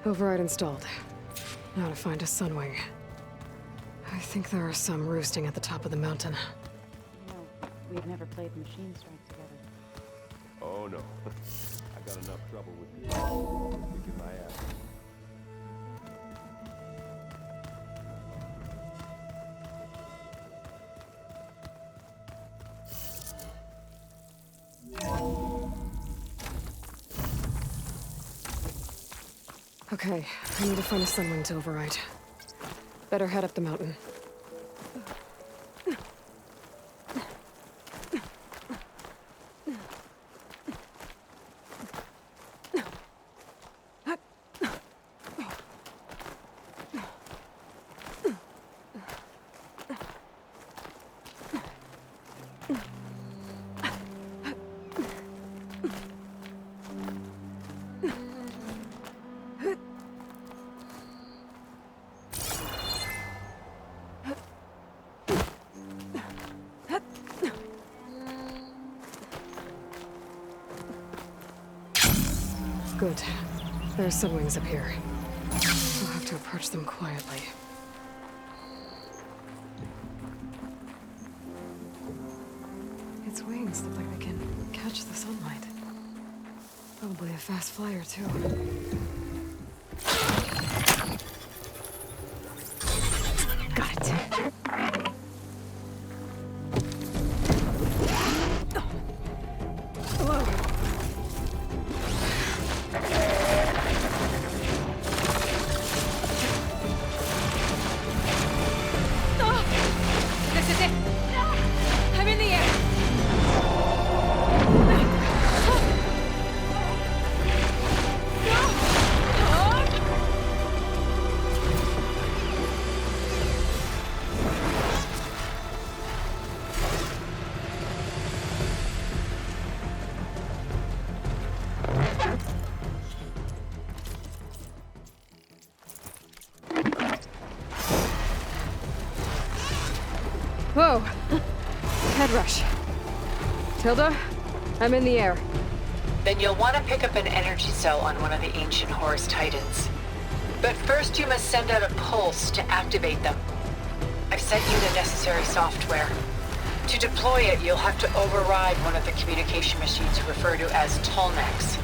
Override installed. Now to find a sunwing. I think there are some roosting at the top of the mountain. No, we've never played Machine Strike together. Oh no. I got enough trouble with you. Kicking my ass. Okay, I need to find a sunwing to override. Better head up the mountain. Good. There are sunwings up here. We'll have to approach them quietly. Its wings look like they can catch the sunlight. Probably a fast flyer, too. Got it. Whoa! Head rush. Tilda, I'm in the air. Then you'll want to pick up an energy cell on one of the ancient Horus Titans. But first you must send out a pulse to activate them. I've sent you the necessary software. To deploy it, you'll have to override one of the communication machines referred to as Tallnecks.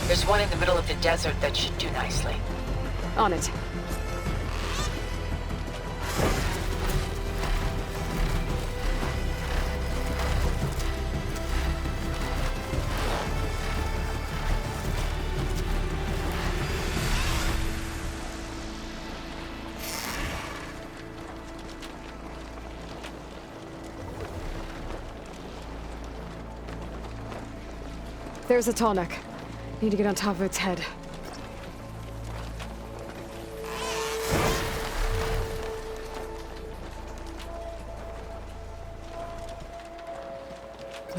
There's one in the middle of the desert that should do nicely. On it. There's a tall neck. Need to get on top of its head.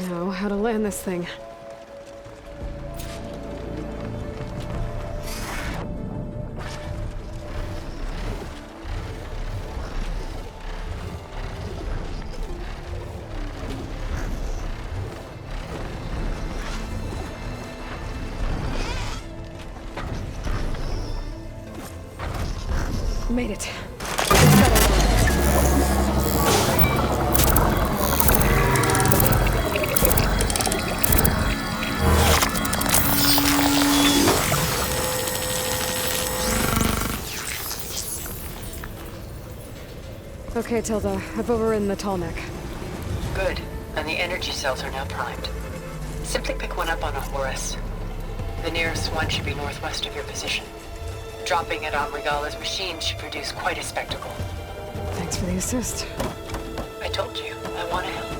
Now, how to land this thing. Made it. Okay, Tilda. I've overridden the tall neck. Good. And the energy cells are now primed. Simply pick one up on a Horus. The nearest one should be northwest of your position. Dropping it on Regalla's machine should produce quite a spectacle. Thanks for the assist. I told you, I want to help.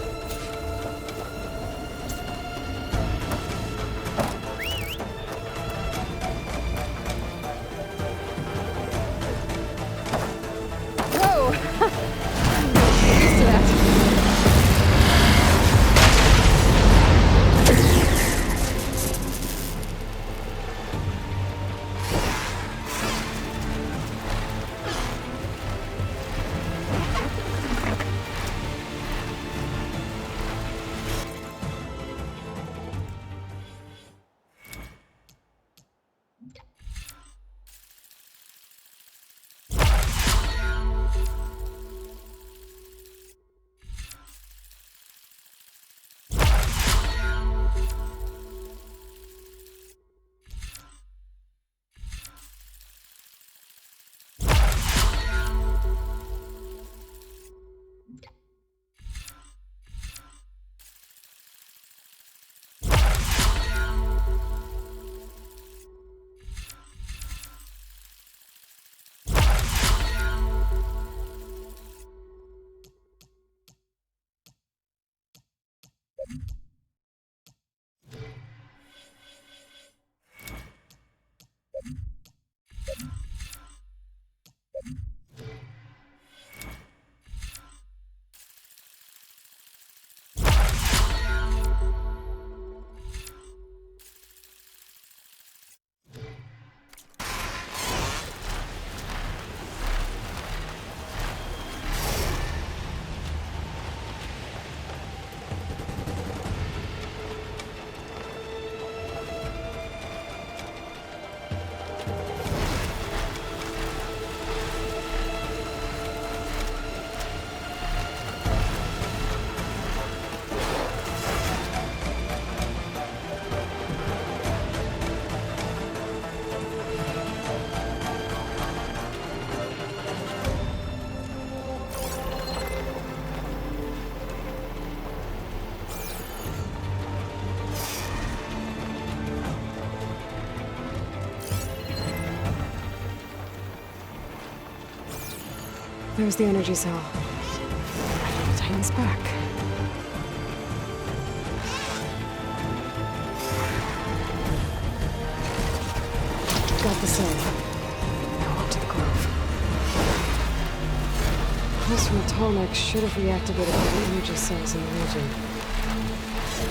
There's the energy cell. I'll tighten this back. Got the cell. Now up to the grove. Pulse from a tall neck should have reactivated all the energy cells in the region.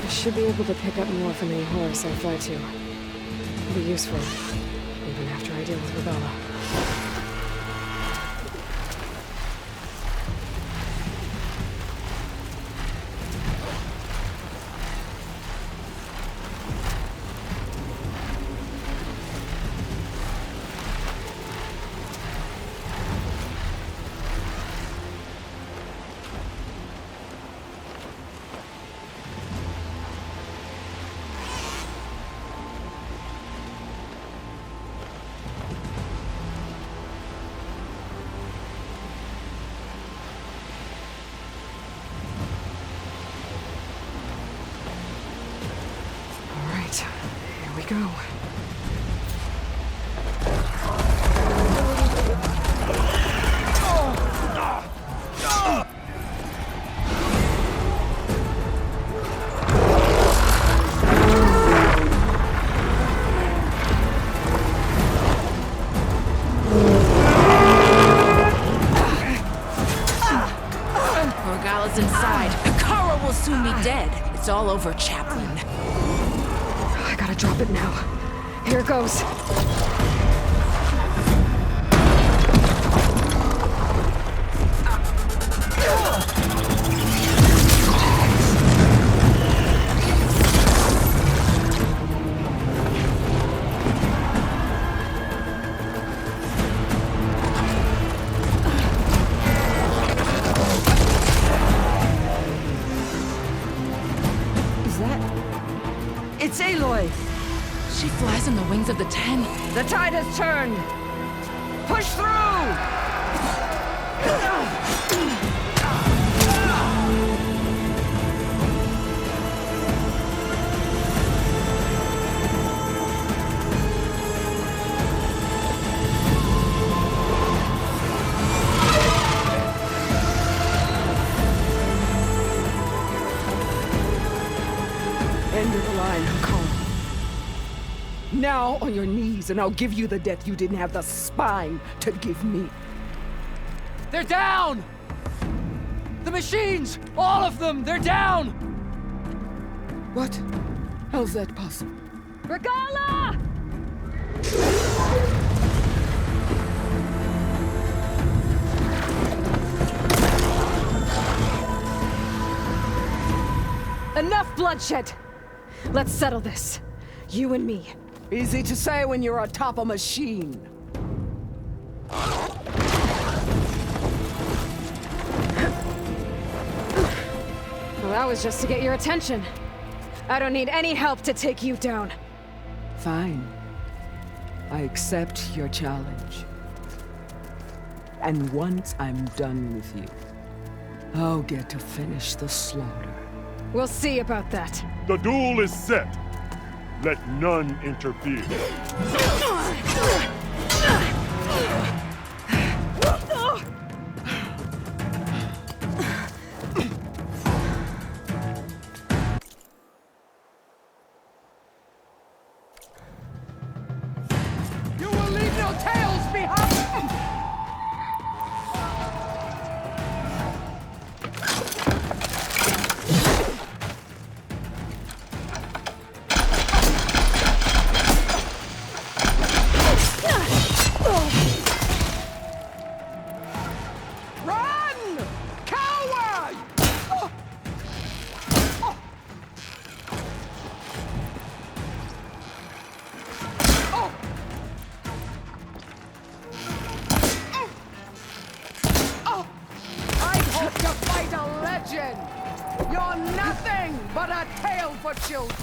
I should be able to pick up more from any horse I fly to. It'll be useful, even after I deal with Regalla. Here we go. Regalla's inside. Kara will soon be dead. It's all over, Chaplain. I gotta drop it now. Here goes. It's Aloy! She flies on the wings of the Ten. The tide has turned! Push through! End of the line, Hakon. Now on your knees, and I'll give you the death you didn't have the spine to give me. They're down! The machines! All of them! They're down! What? How's that possible? Regalla! Enough bloodshed! Let's settle this. You and me. Easy to say when you're atop a machine. Well, that was just to get your attention. I don't need any help to take you down. Fine. I accept your challenge. And once I'm done with you, I'll get to finish the slaughter. We'll see about that. The duel is set. Let none interfere. You will leave no tales behind! Run! Coward! I hope to fight a legend! You're nothing but a tale for children!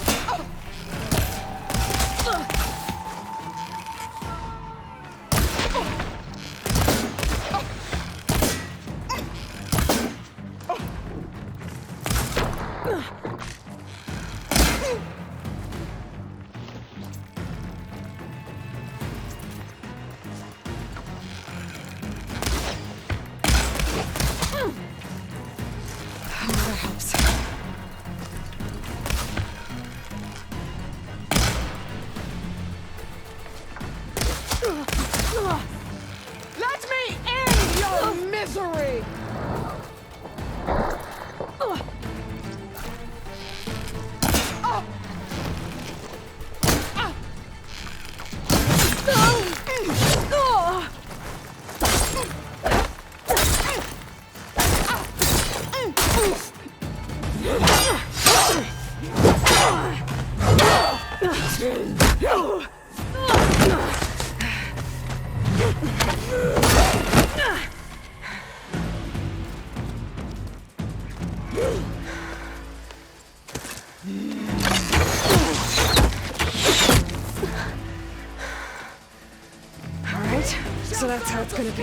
it's gonna be.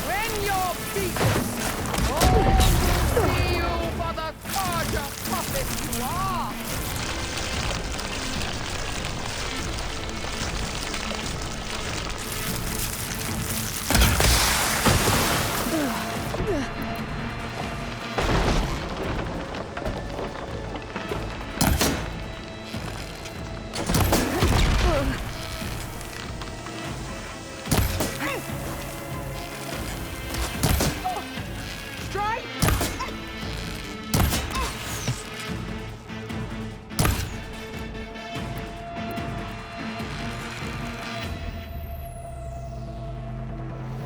When you're beaten, all will see you for the charge of puppet you are. Strike!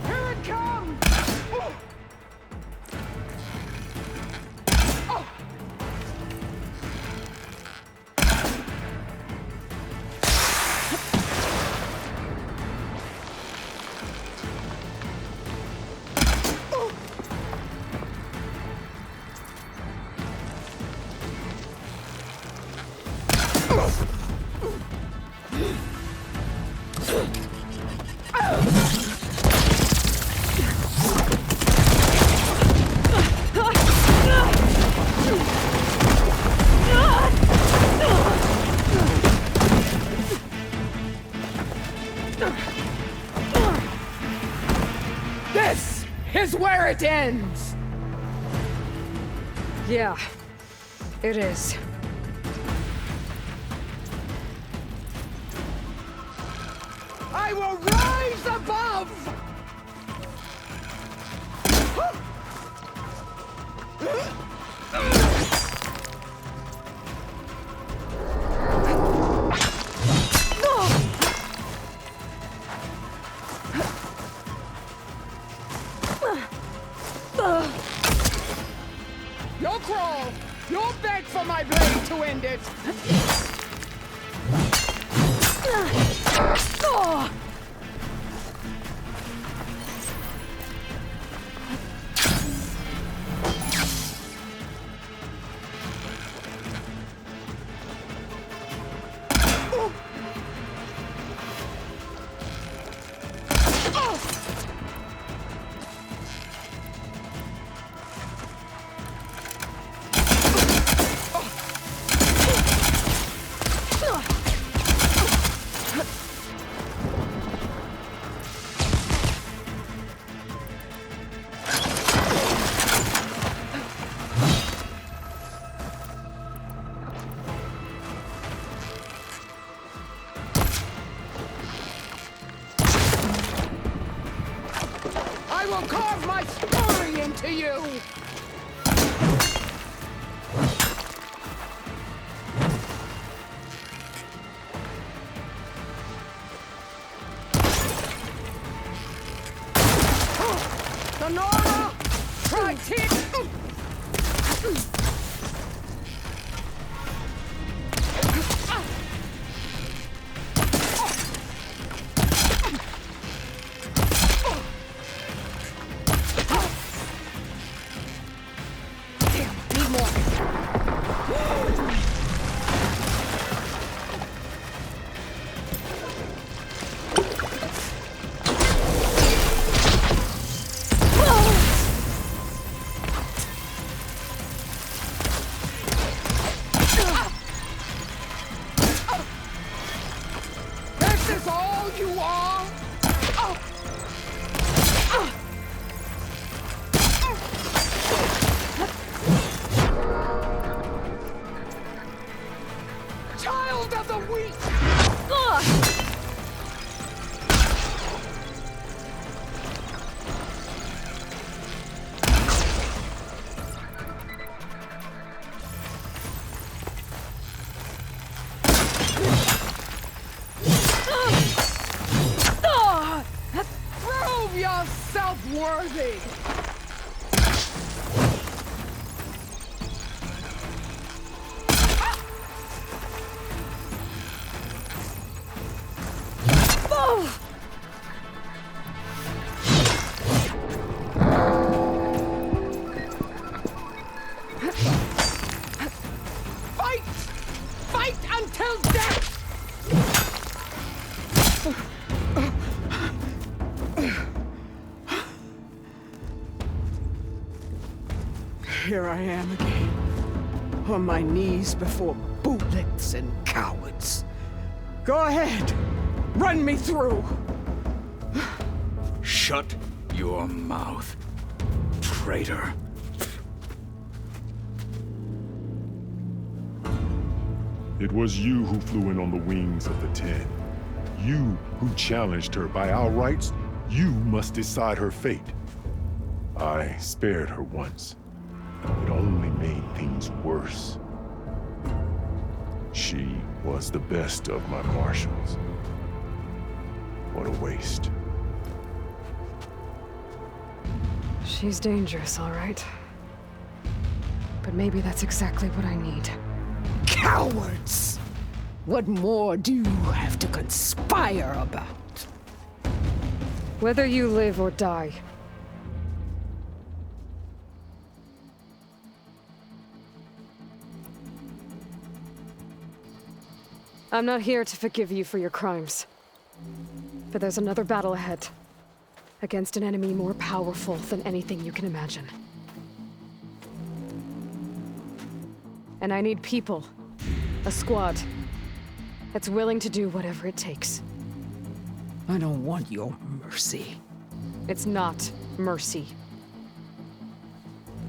Here it comes! This is where it ends! Yeah, it is. I will rise above! You'll crawl! You'll beg for my blade to end it! I will carve my story into you! Sonora! Right here! Need more. This is all you are? Child of the weak! Prove yourself worthy! Fight! Fight until death! Here I am again, on my knees before bullets and cowards. Go ahead, run me through. Shut your mouth, traitor. It was you who flew in on the wings of the 10. You who challenged her. By our rights, you must decide her fate. I spared her once. It only made things worse. She was the best of my marshals. What a waste. She's dangerous, all right. But maybe that's exactly what I need. Cowards! What more do you have to conspire about? Whether you live or die. I'm not here to forgive you for your crimes. But there's another battle ahead. Against an enemy more powerful than anything you can imagine. And I need people. A squad. That's willing to do whatever it takes. I don't want your mercy. It's not mercy.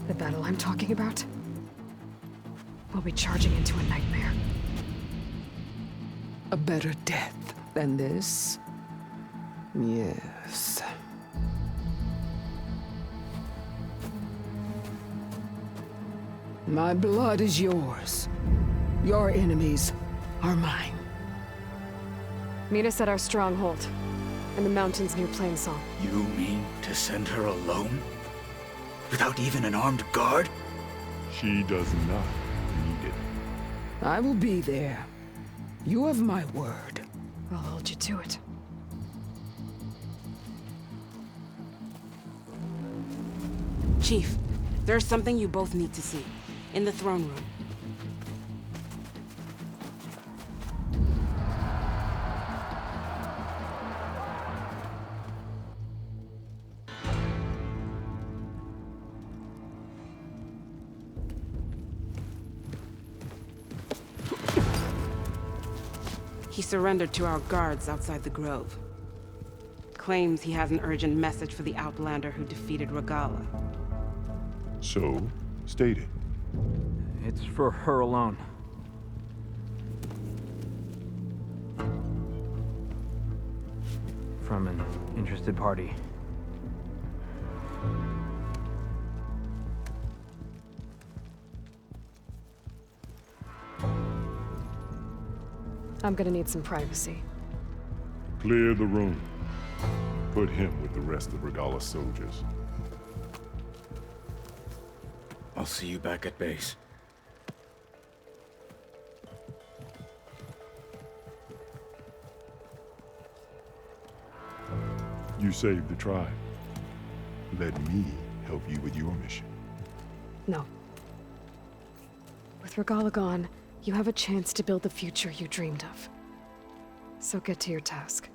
The battle I'm talking about will be charging into a nightmare. A better death than this? Yes. My blood is yours. Your enemies are mine. Meet us at our stronghold, in the mountains near Plainsong. You mean to send her alone? Without even an armed guard? She does not need it. I will be there. You have my word. I'll hold you to it. Chief, there's something you both need to see. In the throne room. He surrendered to our guards outside the grove. Claims he has an urgent message for the Outlander who defeated Regalla. So, state it. It's for her alone. From an interested party. I'm gonna need some privacy. Clear the room. Put him with the rest of Regalla's soldiers. I'll see you back at base. You saved the tribe. Let me help you with your mission. No. With Regalla gone, you have a chance to build the future you dreamed of. So get to your task.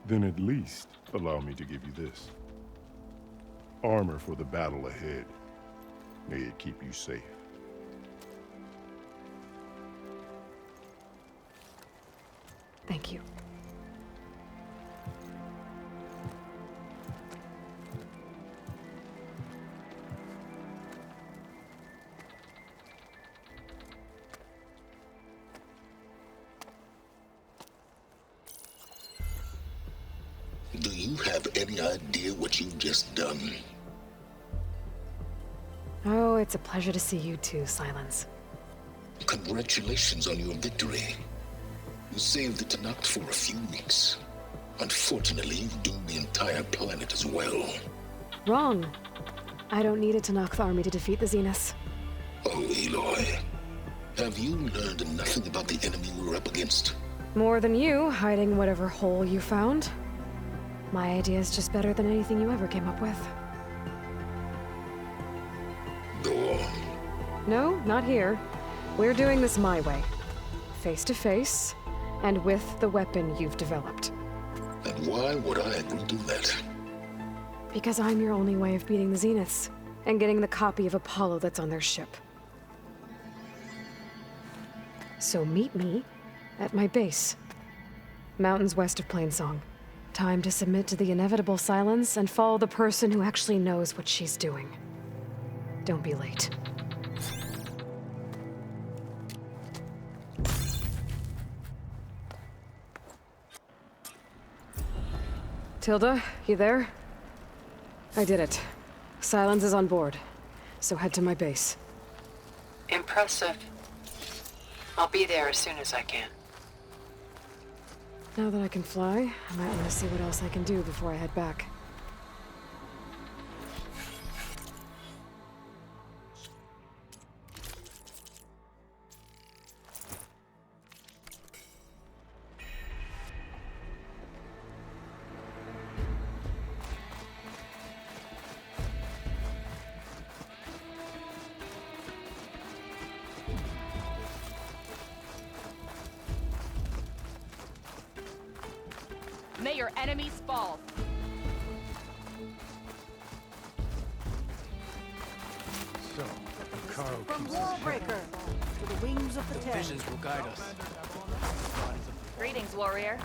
Then at least allow me to give you this. Armor for the battle ahead. May it keep you safe. Thank you. Do you have any idea what you've just done? Oh, it's a pleasure to see you too, Silence. Congratulations on your victory. You saved the Tanakh for a few weeks. Unfortunately, you've doomed the entire planet as well. Wrong. I don't need a Tanakh army to defeat the Zeniths. Oh, Aloy. Have you learned nothing about the enemy we're up against? More than you, hiding whatever hole you found. My idea is just better than anything you ever came up with. No, not here. We're doing this my way. Face to face, and with the weapon you've developed. And why would I agree to that? Because I'm your only way of beating the Zeniths, and getting the copy of Apollo that's on their ship. So meet me at my base. Mountains west of Plainsong. Time to submit to the inevitable silence and follow the person who actually knows what she's doing. Don't be late. Tilda, you there? I did it. Silence is on board, so head to my base. Impressive. I'll be there as soon as I can. Now that I can fly, I might want to see what else I can do before I head back. May your enemies fall. So, Carl From keeps Wallbreaker to the wings of the Ten. visions will guide us. Greetings, warrior.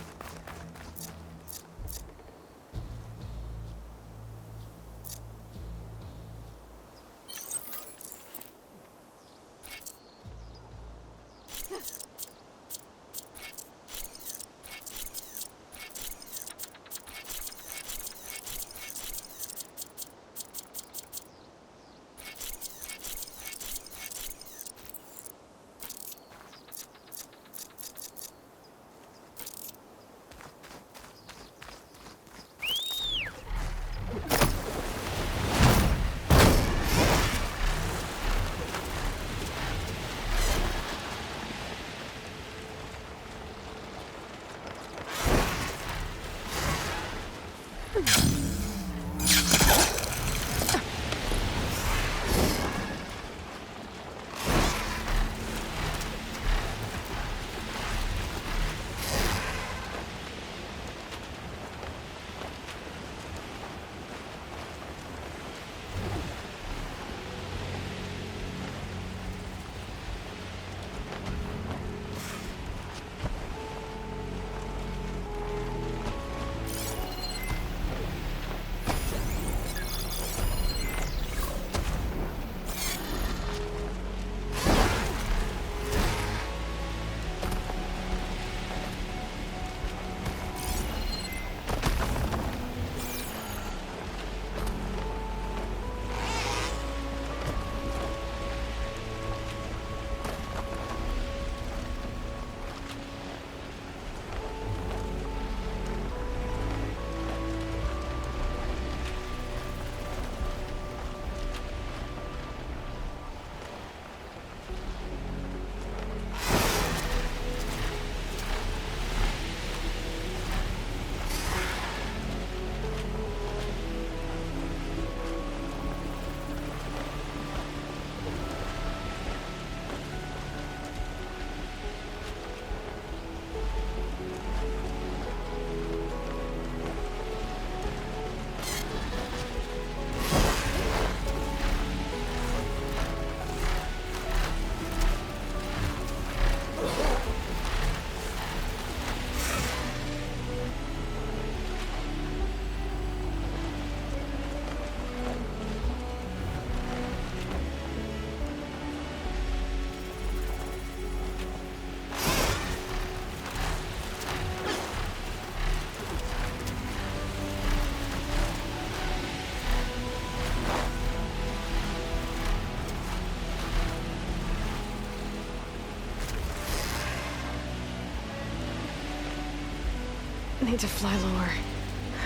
Need to fly lower.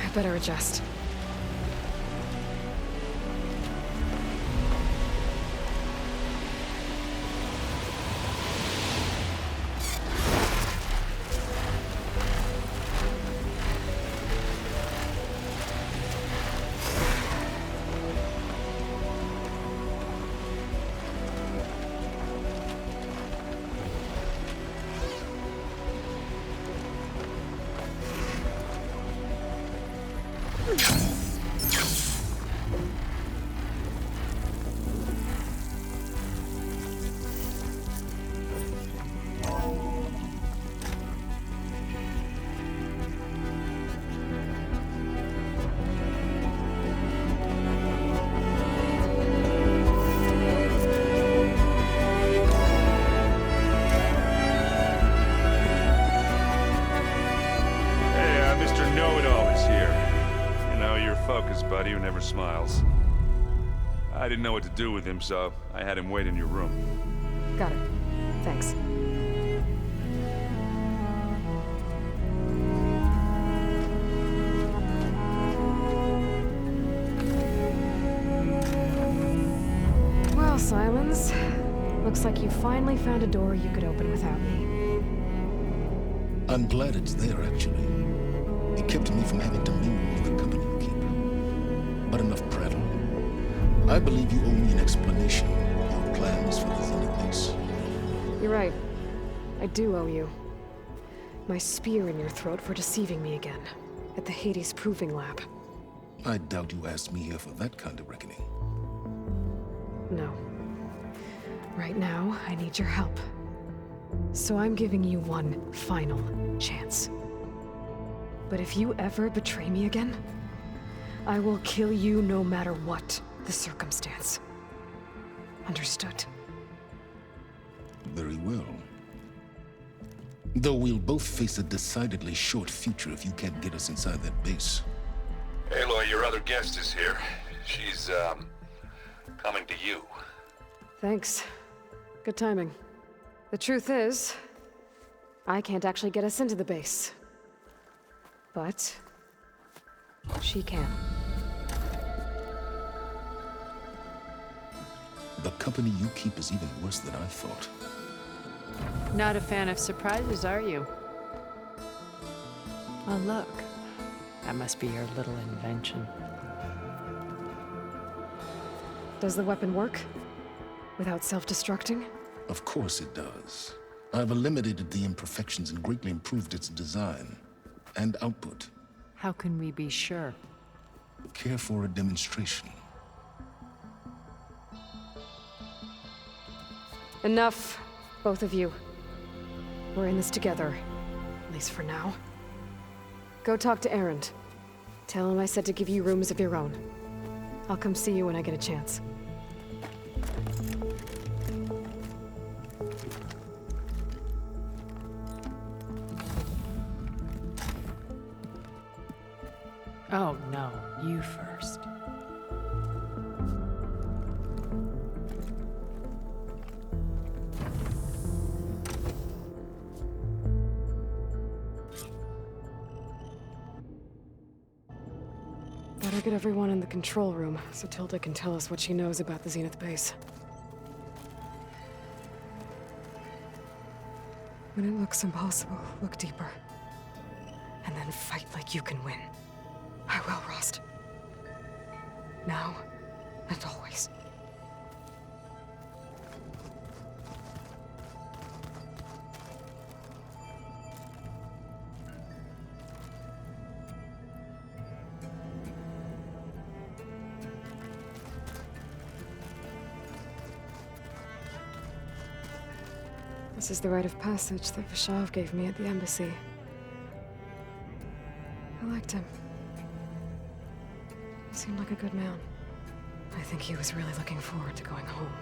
I better adjust. didn't know what to do with him, so I had him wait in your room. Got it. Thanks. Well, Simons, looks like you finally found a door you could open without me. I'm glad it's there, actually. It kept me from having to mingle with the company you keep. But enough prattle. I believe you owe me an explanation of your plans for the Zenith base. You're right. I do owe you. My spear in your throat for deceiving me again. At the Hades Proving Lab. I doubt you asked me here for that kind of reckoning. No. Right now, I need your help. So I'm giving you one final chance. But if you ever betray me again, I will kill you no matter what the circumstance. Understood? Very well. Though we'll both face a decidedly short future if you can't get us inside that base. Aloy, your other guest is here. She's, coming to you. Thanks. Good timing. The truth is, I can't actually get us into the base. But she can. The company you keep is even worse than I thought. Not a fan of surprises, are you? Oh, look. That must be your little invention. Does the weapon work? Without self-destructing? Of course it does. I've eliminated the imperfections and greatly improved its design and output. How can we be sure? Care for a demonstration? Enough, both of you. We're in this together, at least for now. Go talk to Erend. Tell him I said to give you rooms of your own. I'll come see you when I get a chance. Oh, no. You first. Better get everyone in the control room so Tilda can tell us what she knows about the Zenith base. When it looks impossible, look deeper. And then fight like you can win. I will, Rost. Now and always. This is the rite of passage that Vishav gave me at the embassy. I liked him. He seemed like a good man. I think he was really looking forward to going home.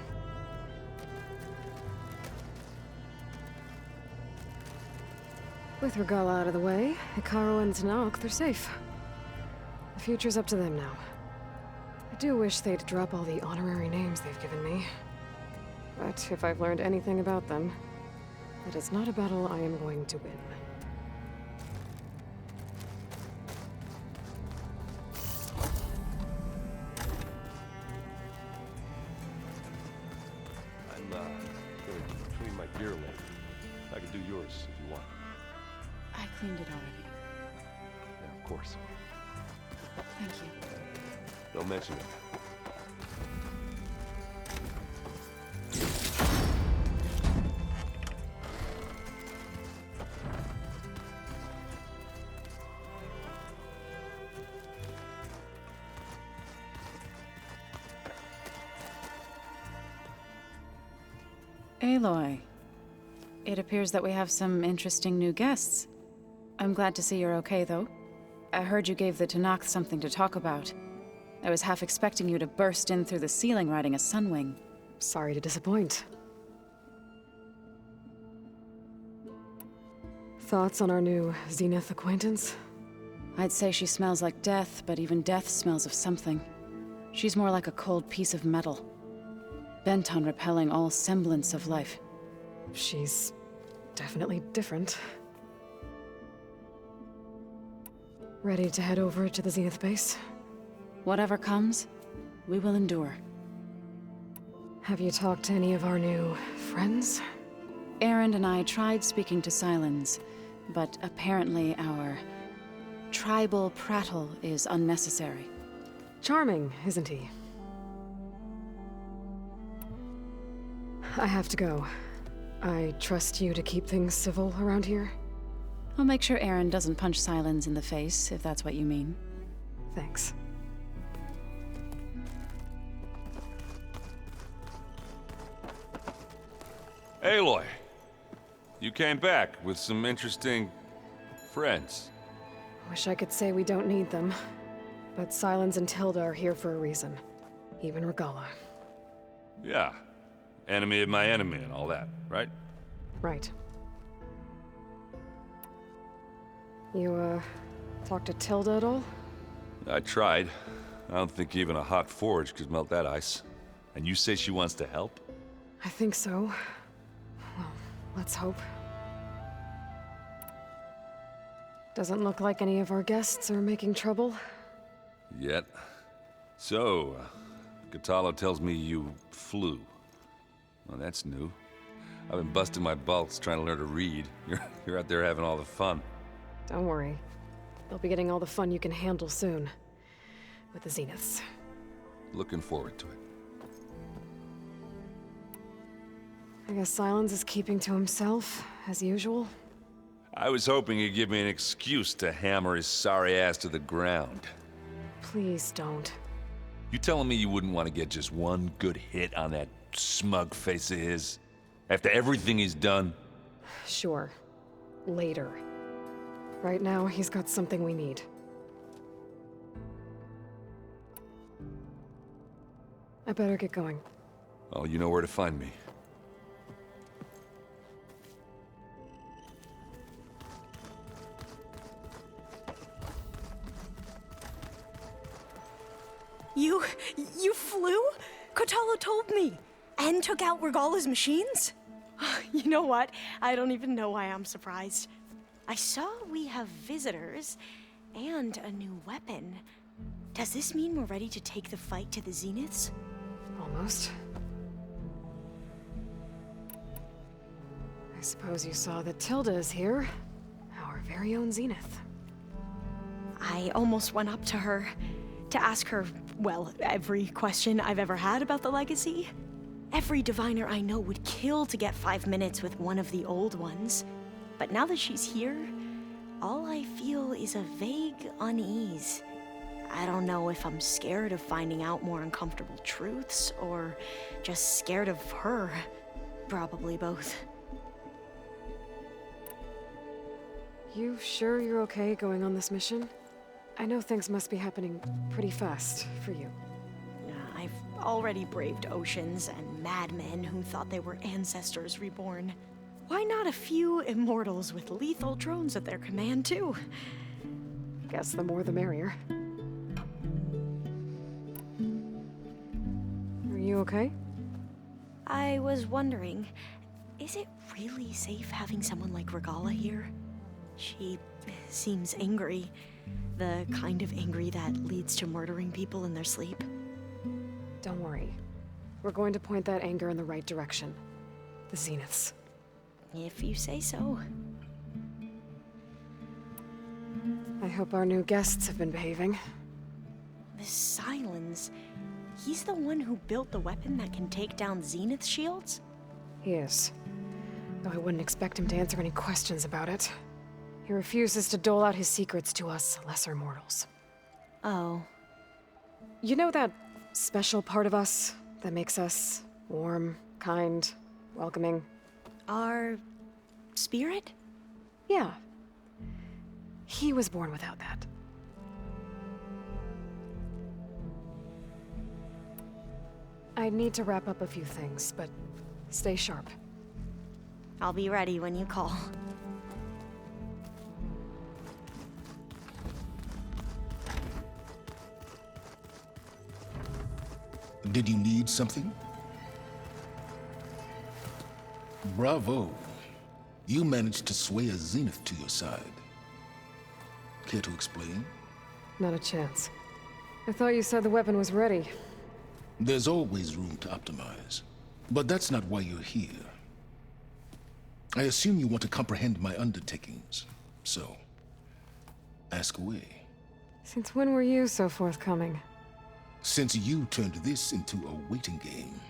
With Regalla out of the way, Hikaru and Zanok, they're safe. The future's up to them now. I do wish they'd drop all the honorary names they've given me. But if I've learned anything about them, that it's not a battle I am going to win. I'm, gonna clean my gear later. I can do yours if you want. I cleaned it already. Yeah, of course. Thank you. Don't mention it. Aloy, it appears that we have some interesting new guests. I'm glad to see you're okay, though. I heard you gave the Tanakh something to talk about. I was half expecting you to burst in through the ceiling riding a sunwing. Sorry to disappoint. Thoughts on our new Zenith acquaintance? I'd say she smells like death, but even death smells of something. She's more like a cold piece of metal, bent on repelling all semblance of life. She's definitely different. Ready to head over to the Zenith base? Whatever comes, we will endure. Have you talked to any of our new friends? Erend and I tried speaking to Silence, but apparently our tribal prattle is unnecessary. Charming, isn't he? I have to go. I trust you to keep things civil around here? I'll make sure Erend doesn't punch Silence in the face, if that's what you mean. Thanks. Aloy, you came back with some interesting friends. Wish I could say we don't need them, but Silence and Tilda are here for a reason. Even Regalla. Yeah, enemy of my enemy and all that, right? Right. You, talked to Tilda at all? I tried. I don't think even a hot forge could melt that ice. And you say she wants to help? I think so. Well, let's hope. Doesn't look like any of our guests are making trouble. Yet. So, Gatalo tells me you flew. Well, that's new. I've been busting my balls trying to learn to read. You're out there having all the fun. Don't worry. You'll be getting all the fun you can handle soon. With the Zeniths. Looking forward to it. I guess Silence is keeping to himself, as usual. I was hoping he'd give me an excuse to hammer his sorry ass to the ground. Please don't. You telling me you wouldn't want to get just one good hit on that smug face of his? After everything he's done? Sure. Later. Right now, he's got something we need. I better get going. Oh, you know where to find me. You flew? Kotalo told me. And took out Regalla's machines? You know what? I don't even know why I'm surprised. I saw we have visitors and a new weapon. Does this mean we're ready to take the fight to the Zeniths? Almost. I suppose you saw that Tilda is here. Our very own Zenith. I almost went up to her to ask her, well, every question I've ever had about the legacy. Every diviner I know would kill to get 5 minutes with one of the old ones. But now that she's here, all I feel is a vague unease. I don't know if I'm scared of finding out more uncomfortable truths, or just scared of her. Probably both. You sure you're okay going on this mission? I know things must be happening pretty fast for you. I've already braved oceans and madmen who thought they were ancestors reborn. Why not a few immortals with lethal drones at their command, too? Guess the more the merrier. Are you okay? I was wondering, is it really safe having someone like Regalla here? She seems angry. The kind of angry that leads to murdering people in their sleep. Don't worry. We're going to point that anger in the right direction. The Zeniths. If you say so. I hope our new guests have been behaving. This Silence, he's the one who built the weapon that can take down Zenith shields? He is. Though I wouldn't expect him to answer any questions about it. He refuses to dole out his secrets to us lesser mortals. Oh. You know that special part of us that makes us warm, kind, welcoming? Our spirit? Yeah. He was born without that. I need to wrap up a few things, but stay sharp. I'll be ready when you call. Did you need something? Bravo. You managed to sway a Zenith to your side. Care to explain? Not a chance. I thought you said the weapon was ready. There's always room to optimize. But that's not why you're here. I assume you want to comprehend my undertakings. So, ask away. Since when were you so forthcoming? Since you turned this into a waiting game.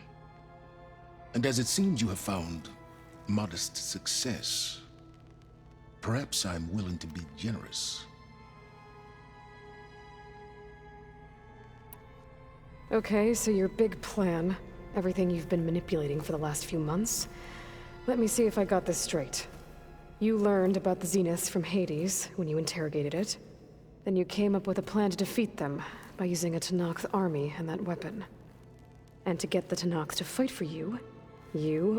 And as it seems you have found modest success, perhaps I'm willing to be generous. Okay, so your big plan, everything you've been manipulating for the last few months. Let me see if I got this straight. You learned about the Zeniths from Hades when you interrogated it. Then you came up with a plan to defeat them by using a Tenakth army and that weapon. And to get the Tenakth to fight for you,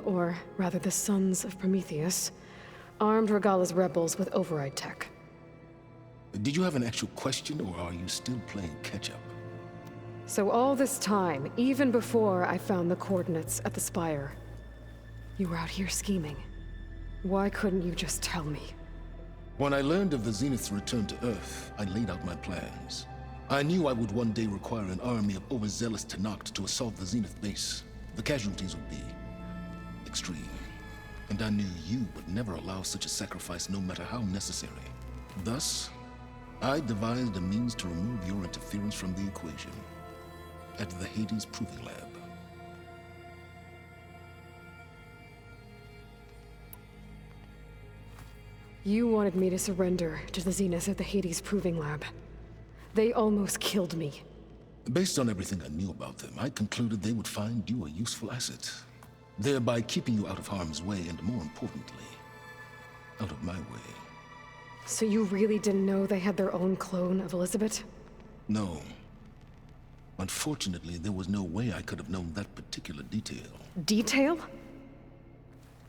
or rather the Sons of Prometheus, armed Regalla's rebels with override tech. Did you have an actual question, or are you still playing catch-up? So all this time, even before I found the coordinates at the Spire, you were out here scheming. Why couldn't you just tell me? When I learned of the Zenith's return to Earth, I laid out my plans. I knew I would one day require an army of overzealous Tenakth to assault the Zenith base. The casualties would be extreme. And I knew you would never allow such a sacrifice, no matter how necessary. Thus, I devised a means to remove your interference from the equation at the Hades Proving Lab. You wanted me to surrender to the Zeniths at the Hades Proving Lab. They almost killed me. Based on everything I knew about them, I concluded they would find you a useful asset, thereby keeping you out of harm's way and, more importantly, out of my way. So you really didn't know they had their own clone of Elizabeth? No. Unfortunately, there was no way I could have known that particular detail. Detail?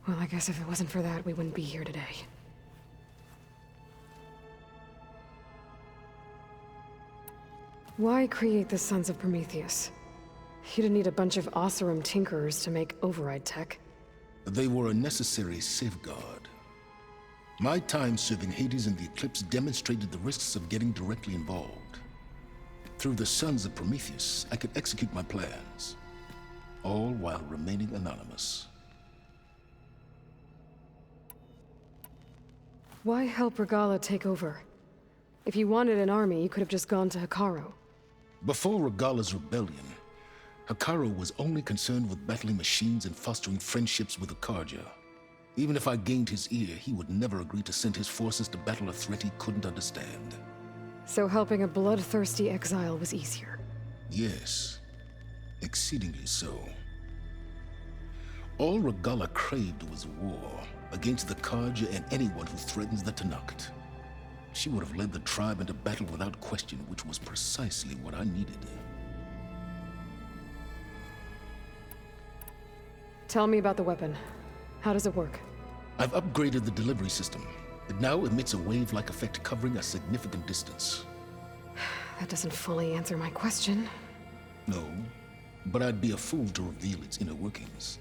Well, I guess if it wasn't for that, we wouldn't be here today. Why create the Sons of Prometheus? You didn't need a bunch of Oseram tinkerers to make override tech. They were a necessary safeguard. My time serving Hades in the Eclipse demonstrated the risks of getting directly involved. Through the Sons of Prometheus, I could execute my plans, all while remaining anonymous. Why help Regalla take over? If you wanted an army, you could have just gone to Hekarro. Before Regalla's rebellion, Hekarro was only concerned with battling machines and fostering friendships with Akarja. Even if I gained his ear, he would never agree to send his forces to battle a threat he couldn't understand. So helping a bloodthirsty exile was easier? Yes, exceedingly so. All Regalla craved was war against the Karja and anyone who threatens the Tenakth. She would have led the tribe into battle without question, which was precisely what I needed. Tell me about the weapon. How does it work? I've upgraded the delivery system. It now emits a wave-like effect covering a significant distance. That doesn't fully answer my question. No, but I'd be a fool to reveal its inner workings.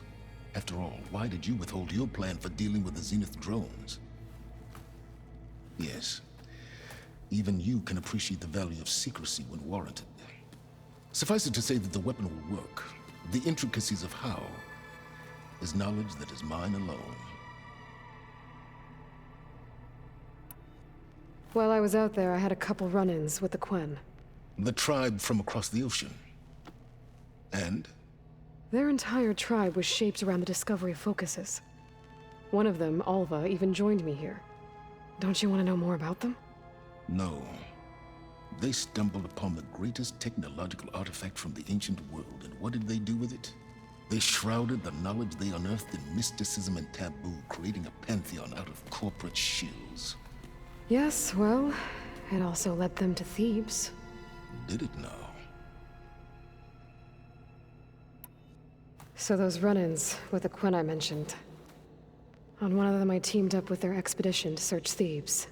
After all, why did you withhold your plan for dealing with the Zenith drones? Yes, even you can appreciate the value of secrecy when warranted. Suffice it to say that the weapon will work. The intricacies of how is knowledge that is mine alone. While I was out there, I had a couple run-ins with the Quen. The tribe from across the ocean. And? Their entire tribe was shaped around the discovery of focuses. One of them, Alva, even joined me here. Don't you want to know more about them? No. They stumbled upon the greatest technological artifact from the ancient world, and what did they do with it? They shrouded the knowledge they unearthed in mysticism and taboo, creating a pantheon out of corporate shills. Yes, well, it also led them to Thebes. Did it now? So those run-ins with the Quen I mentioned. On one of them I teamed up with their expedition to search Thebes.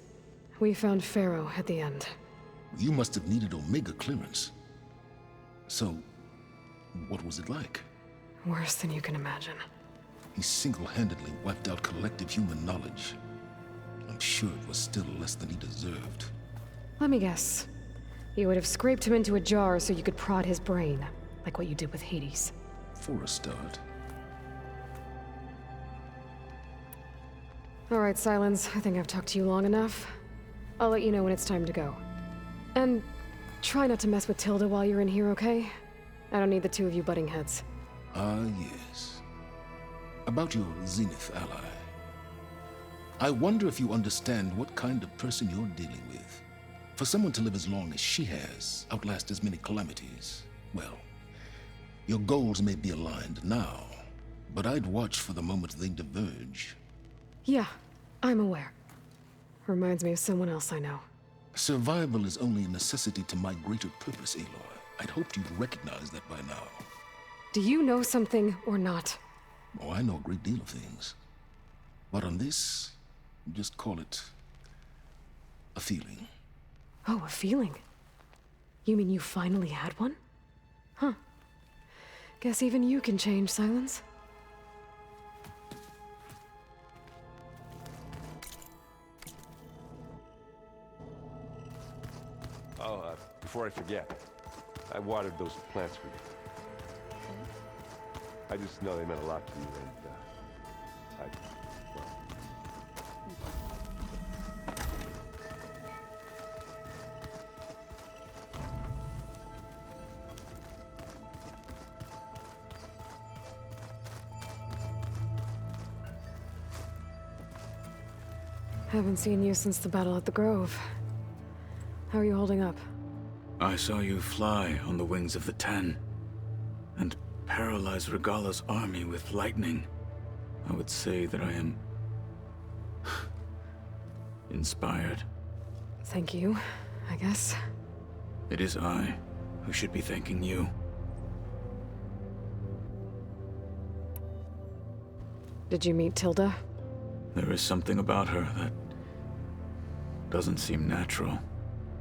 We found Pharaoh at the end. You must have needed Omega clearance. So, What was it like? Worse than you can imagine. He single-handedly wiped out collective human knowledge. I'm sure it was still less than he deserved. Let me guess. You would have scraped him into a jar so you could prod his brain, like what you did with Hades. For a start. All right, Silence. I think I've talked to you long enough. I'll let you know when it's time to go. And try not to mess with Tilda while you're in here, okay? I don't need the two of you butting heads. Ah, yes. About your Zenith ally. I wonder if you understand what kind of person you're dealing with. For someone to live as long as she has, outlast as many calamities, well, your goals may be aligned now, but I'd watch for the moment they diverge. Yeah, I'm aware. Reminds me of someone else I know. Survival is only a necessity to my greater purpose, Aloy. I'd hoped you'd recognize that by now. Do you know something or not? Oh, I know a great deal of things. But on this, just call it a feeling. Oh, a feeling? You mean you finally had one? Huh. Guess even you can change, Silence. Oh, before I forget, I watered those plants for you. I just know they meant a lot to you, and, well... Haven't seen you since the battle at the Grove. How are you holding up? I saw you fly on the wings of the Ten, and paralyze Regalla's army with lightning. I would say that I am inspired. Thank you, I guess. It is I who should be thanking you. Did you meet Tilda? There is something about her that doesn't seem natural.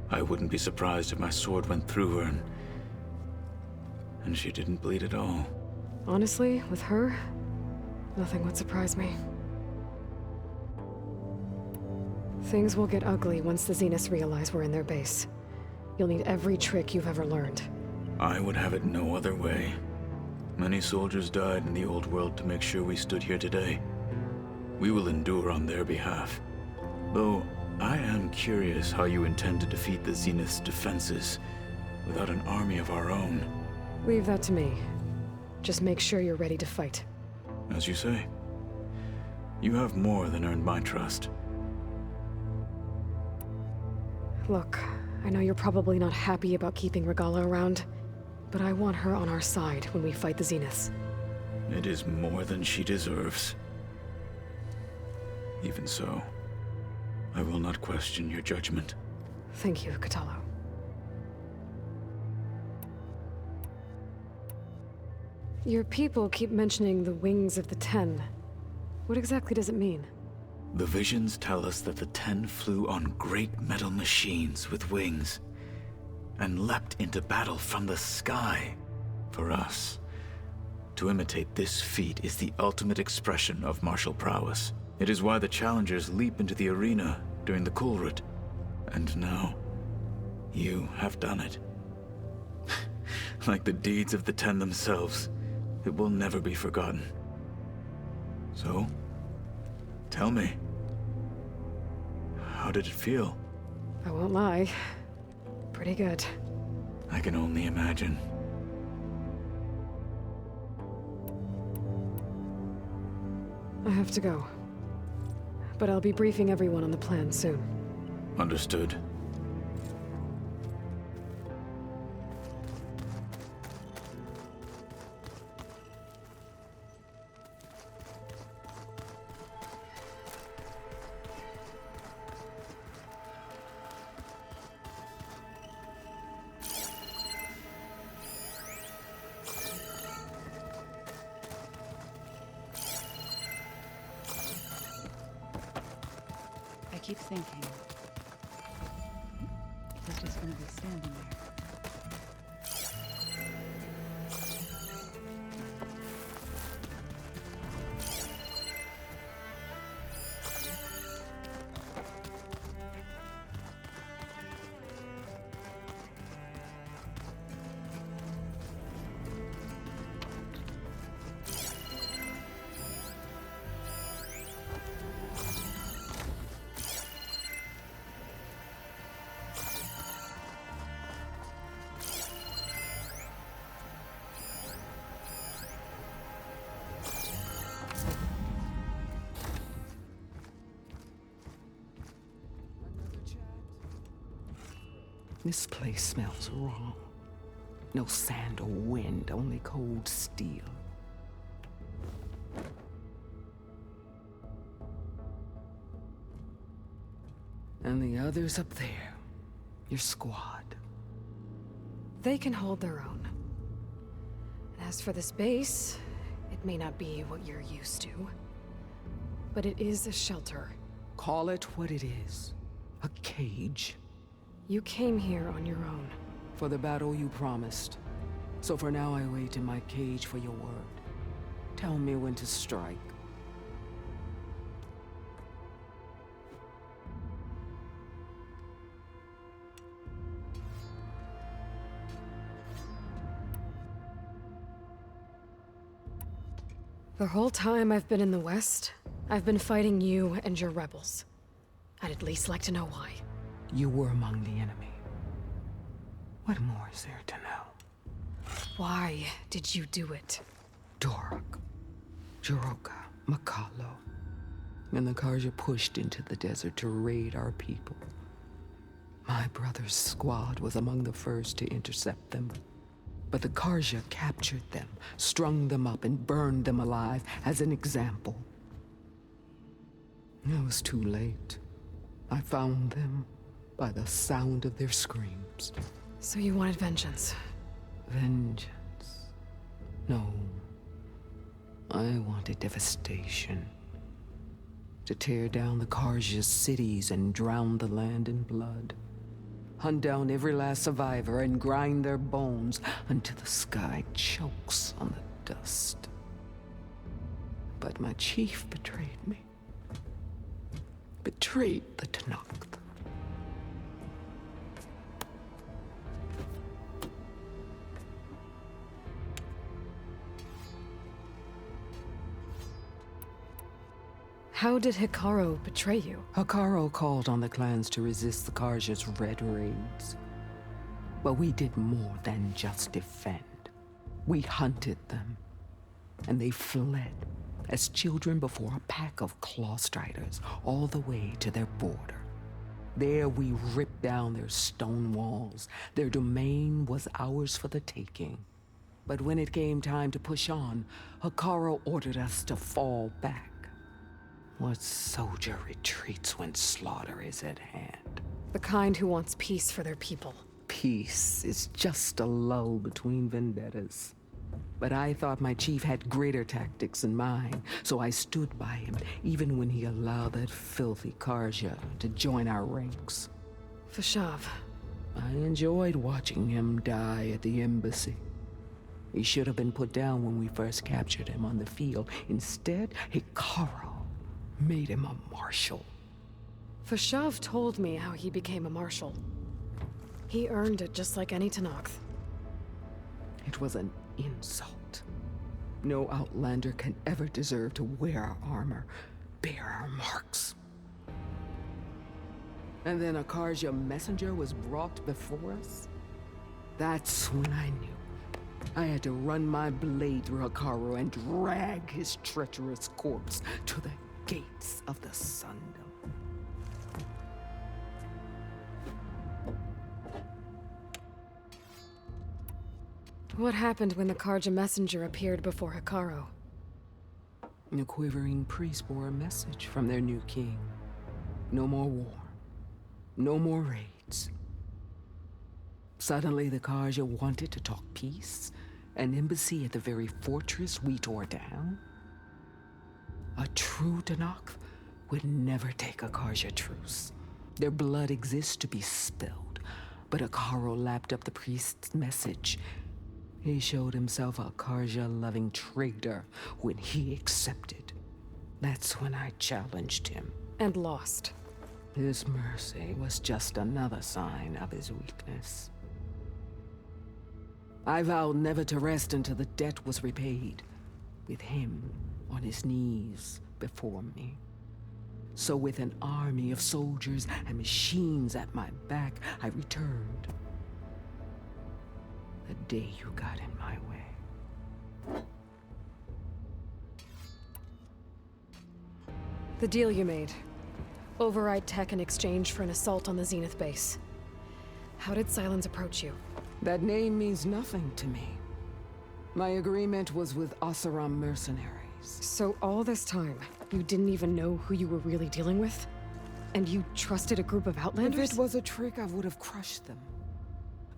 I wouldn't be surprised if my sword went through her and she didn't bleed at all. Honestly, with her, nothing would surprise me. Things will get ugly once the Zeniths realize we're in their base. You'll need every trick you've ever learned. I would have it no other way. Many soldiers died in the old world to make sure we stood here today. We will endure on their behalf. Though, I am curious how you intend to defeat the Zenith's defenses without an army of our own. Leave that to me. Just make sure you're ready to fight. As you say. You have more than earned my trust. Look, I know you're probably not happy about keeping Regalla around, but I want her on our side when we fight the Zeniths. It is more than she deserves. Even so, I will not question your judgment. Thank you, Kotallo. Your people keep mentioning the wings of the Ten. What exactly does it mean? The visions tell us that the Ten flew on great metal machines with wings, and leapt into battle from the sky. For us, to imitate this feat is the ultimate expression of martial prowess. It is why the challengers leap into the arena during the Kulrut. And now, you have done it. Like the deeds of the Ten themselves, it will never be forgotten. So, tell me, how did it feel? I won't lie. Pretty good. I can only imagine. I have to go. But I'll be briefing everyone on the plan soon. Understood. I keep thinking that he's gonna be standing there. This place smells wrong. No sand or wind, only cold steel. And the others up there, your squad. They can hold their own. As for this base, it may not be what you're used to, but it is a shelter. Call it what it is. A cage. You came here on your own. For the battle you promised. So for now I wait in my cage for your word. Tell me when to strike. The whole time I've been in the West, I've been fighting you and your rebels. I'd at least like to know why. You were among the enemy. What more is there to know? Why did you do it? Dorok, Jiroka, Makalo, and the Karja pushed into the desert to raid our people. My brother's squad was among the first to intercept them. But the Karja captured them, strung them up, and burned them alive as an example. It was too late. I found them by the sound of their screams. So you wanted vengeance? Vengeance? No. I wanted devastation. To tear down the Karja's cities and drown the land in blood. Hunt down every last survivor and grind their bones until the sky chokes on the dust. But my chief betrayed me. Betrayed the Tanakh. How did Hikaru betray you? Hikaru called on the clans to resist the Karja's red raids. But we did more than just defend. We hunted them, and they fled as children before a pack of claw striders all the way to their border. There we ripped down their stone walls. Their domain was ours for the taking. But when it came time to push on, Hikaru ordered us to fall back. What soldier retreats when slaughter is at hand? The kind who wants peace for their people. Peace is just a lull between vendettas. But I thought my chief had greater tactics than mine, so I stood by him, even when he allowed that filthy Karja to join our ranks. Fashav. I enjoyed watching him die at the embassy. He should have been put down when we first captured him on the field. Instead, Hikaru made him a marshal. Fashav told me how he became a marshal. He earned it just like any Tanakh. It was an insult. No outlander can ever deserve to wear our armor, bear our marks. And then a Karja messenger was brought before us? That's when I knew. I had to run my blade through Hikaru and drag his treacherous corpse to the gates of the Sundom. What happened when the Karja messenger appeared before Hikaru? The quivering priests bore a message from their new king. No more war. No more raids. Suddenly the Karja wanted to talk peace. An embassy at the very fortress we tore down. A true Tanakh would never take a Karja truce. Their blood exists to be spilled. But Hikaru lapped up the priest's message. He showed himself a Karja-loving traitor when he accepted. That's when I challenged him. And lost. His mercy was just another sign of his weakness. I vowed never to rest until the debt was repaid, with him on his knees before me. So with an army of soldiers and machines at my back, I returned. The day you got in my way. The deal you made. Override tech in exchange for an assault on the Zenith base. How did Silence approach you? That name means nothing to me. My agreement was with Oseram mercenaries. So all this time, you didn't even know who you were really dealing with? And you trusted a group of Outlanders? If it was a trick, I would have crushed them.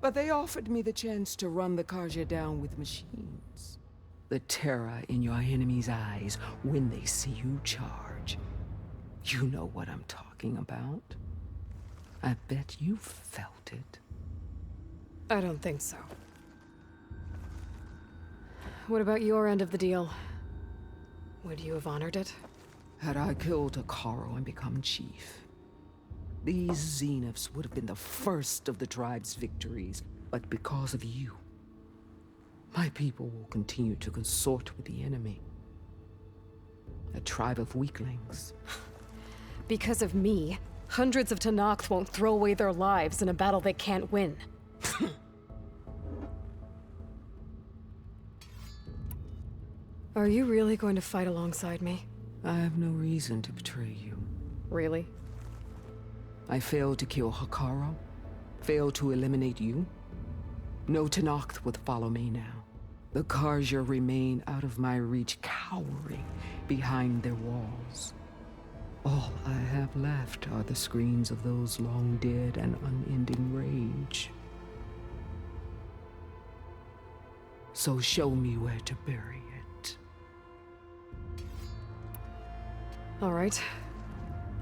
But they offered me the chance to run the Karja down with machines. The terror in your enemy's eyes when they see you charge. You know what I'm talking about. I bet you felt it. I don't think so. What about your end of the deal? Would you have honored it? Had I killed Akaro and become chief, these Zeniths would have been the first of the tribe's victories. But because of you, my people will continue to consort with the enemy. A tribe of weaklings. Because of me, hundreds of Tenakth won't throw away their lives in a battle they can't win. Are you really going to fight alongside me? I have no reason to betray you. Really? I failed to kill Hakaro, failed to eliminate you. No Tenakth would follow me now. The Karja remain out of my reach, cowering behind their walls. All I have left are the screams of those long dead and unending rage. So show me where to bury it. All right.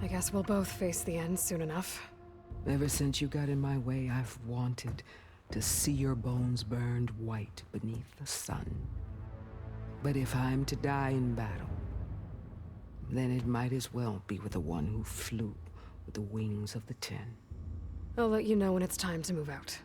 I guess we'll both face the end soon enough. Ever since you got in my way, I've wanted to see your bones burned white beneath the sun. But if I'm to die in battle, then it might as well be with the one who flew with the wings of the 10. I'll let you know when it's time to move out.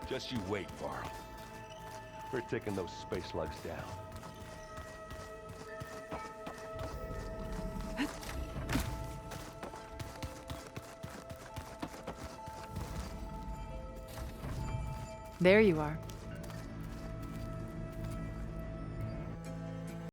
Just you wait, Varl. We're taking those space slugs down. There you are.